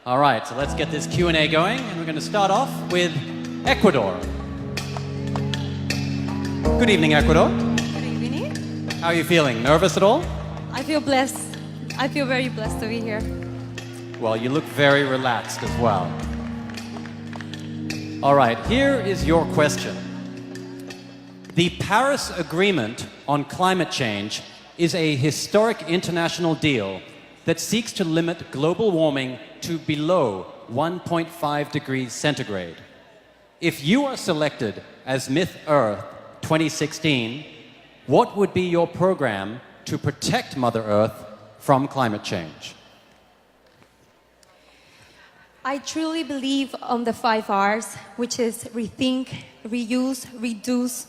All right, so let's get this Q&A going, and we're going to start off with Ecuador. Good evening, Ecuador. Good evening. How are you feeling? Nervous at all? I feel blessed. I feel very blessed to be here. Well, you look very relaxed as well. All right, here is your question. The Paris Agreement on climate change is a historic international deal that seeks to limit global warming to below 1.5 degrees centigrade. If you are selected as Miss Earth 2016, what would be your program to protect Mother Earth from climate change? I truly believe on the 5 R's, which is rethink, reuse, reduce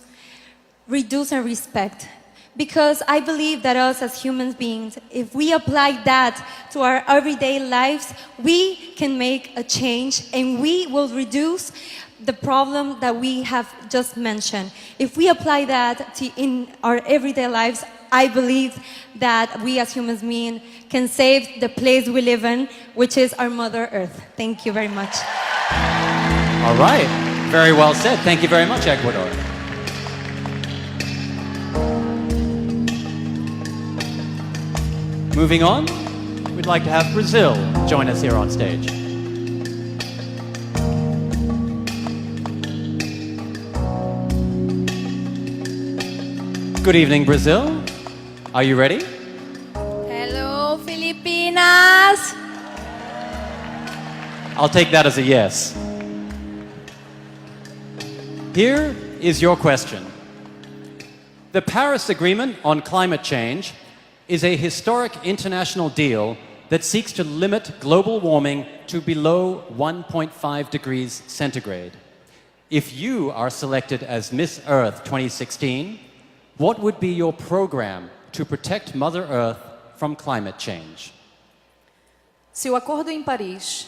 and respect. Because I believe that us as human beings, if we apply that to our everyday lives, we can make a change and we will reduce the problem that we have just mentioned. If we apply that in our everyday lives, I believe that we as human beings can save the place we live in, which is our Mother Earth. Thank you very much. All right, very well said. Thank you very much, Ecuador. Moving on, we'd like to have Brazil join us here on stage. Good evening, Brazil. Are you ready? Hello, Filipinas! I'll take that as a yes. Here is your question. The Paris Agreement on climate change is a historic international deal that seeks to limit global warming to below 1.5 degrees centigrade. If you are selected as Miss Earth 2016, what would be your program to protect Mother Earth from climate change? Se o acordo em Paris,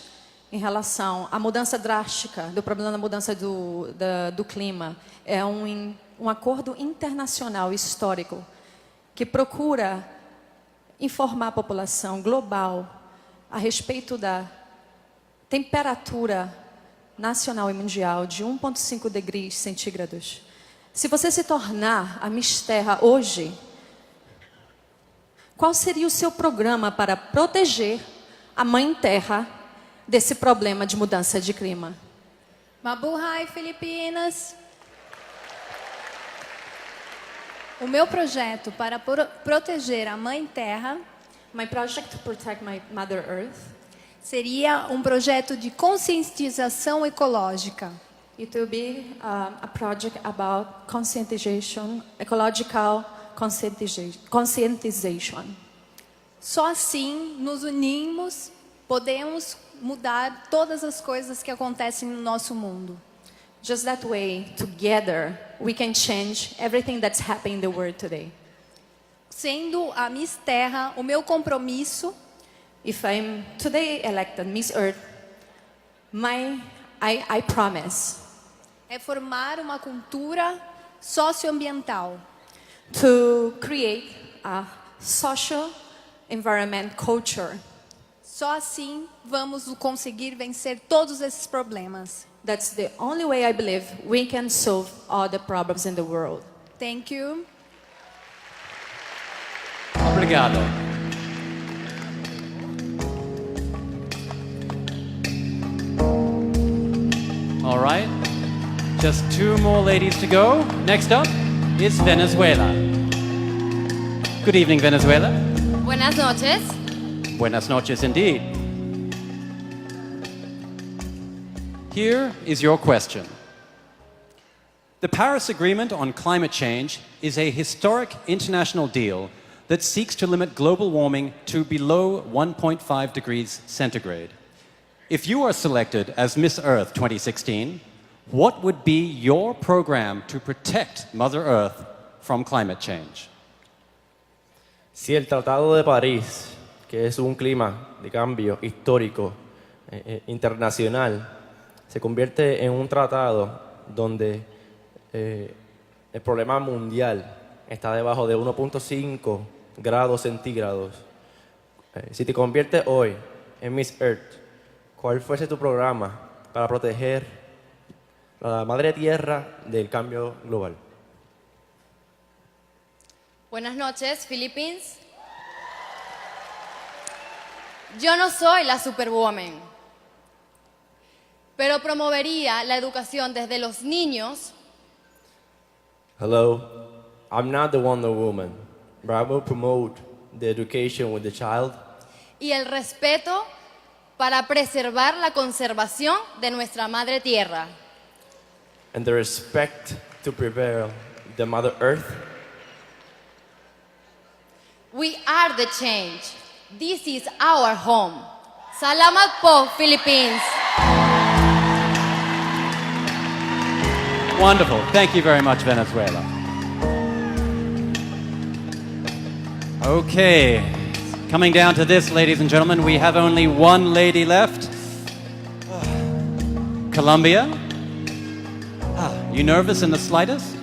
em relação à mudança drástica do problema da mudança do clima, é um acordo internacional histórico que procura informar a população global a respeito da temperatura nacional e mundial de 1,5 degrees centígrados. Se você se tornar a Miss Terra hoje, qual seria o seu programa para proteger a Mãe Terra desse problema de mudança de clima? Mabuhay, Filipinas! O meu projeto para proteger a Mãe Terra, My project to protect my Mother Earth, seria um projeto de conscientização ecológica. it will be a project about conscientization, ecological conscientization. Só assim, nos unimos, podemos mudar todas as coisas que acontecem no nosso mundo. Just that way, together, we can change everything that's happening in the world today. Sendo a Miss Terra, o meu compromisso, If I'm today elected Miss Earth, I promise é formar uma cultura socioambiental. to create a social environment culture. Só assim vamos conseguir vencer todos esses problemas. That's the only way I believe we can solve all the problems in the world. Thank you. Obrigado. All right, just 2 more ladies to go. Next up is Venezuela. Good evening, Venezuela. Buenas noches. Buenas noches indeed. Here is your question. The Paris Agreement on climate change is a historic international deal that seeks to limit global warming to below 1.5 degrees centigrade. If you are selected as Miss Earth 2016, what would be your program to protect Mother Earth from climate change? Si el Tratado de París, que es un clima de cambio histórico internacional, se convierte en un tratado donde el problema mundial está debajo de 1.5 grados centígrados. Si te conviertes hoy en Miss Earth, ¿cuál fuese tu programa para proteger a la madre tierra del cambio global? Buenas noches, Philippines. Yo no soy la Superwoman, pero promovería la educación desde los niños. Hello, I'm not the Wonder Woman, but I will promote the education with the child Y el respeto para preservar la conservación de nuestra madre tierra. and the respect to prevail the Mother Earth. We are the change. This is our home. Salamat po, Philippines. Wonderful. Thank you very much, Venezuela. Okay. Coming down to this, ladies and gentlemen, we have only one lady left. Colombia. You nervous in the slightest?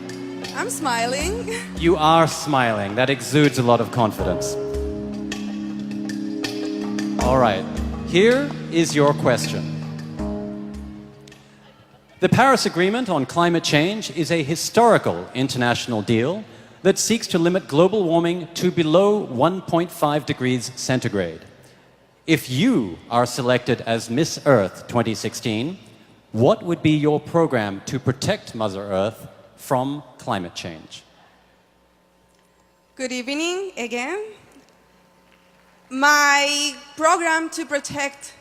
I'm smiling. You are smiling. That exudes a lot of confidence. All right. Here is your question. The Paris Agreement on climate change is a historical international deal that seeks to limit global warming to below 1.5 degrees centigrade. If you are selected as Miss Earth 2016, what would be your program to protect Mother Earth from climate change? Good evening again. My program to protect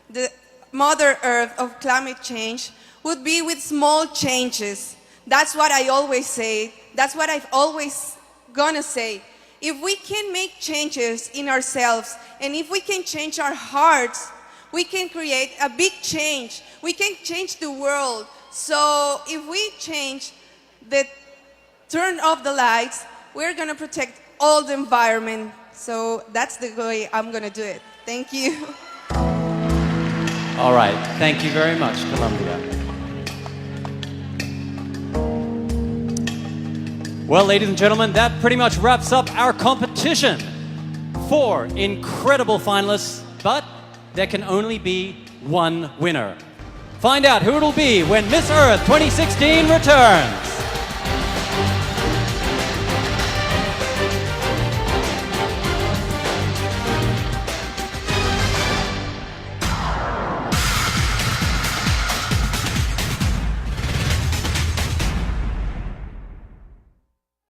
the Mother Earth of climate change would be with small changes. That's what I always say. That's what I've always gonna say. If we can make changes in ourselves and if we can change our hearts, we can create a big change. We can change the world. So if we change turn off the lights, we're gonna protect all the environment. So that's the way I'm gonna do it. Thank you. All right. Thank you very much, Colombia. Well, ladies and gentlemen, that pretty much wraps up our competition. 4 incredible finalists, but there can only be one winner. Find out who it'll be when Miss Earth 2016 returns.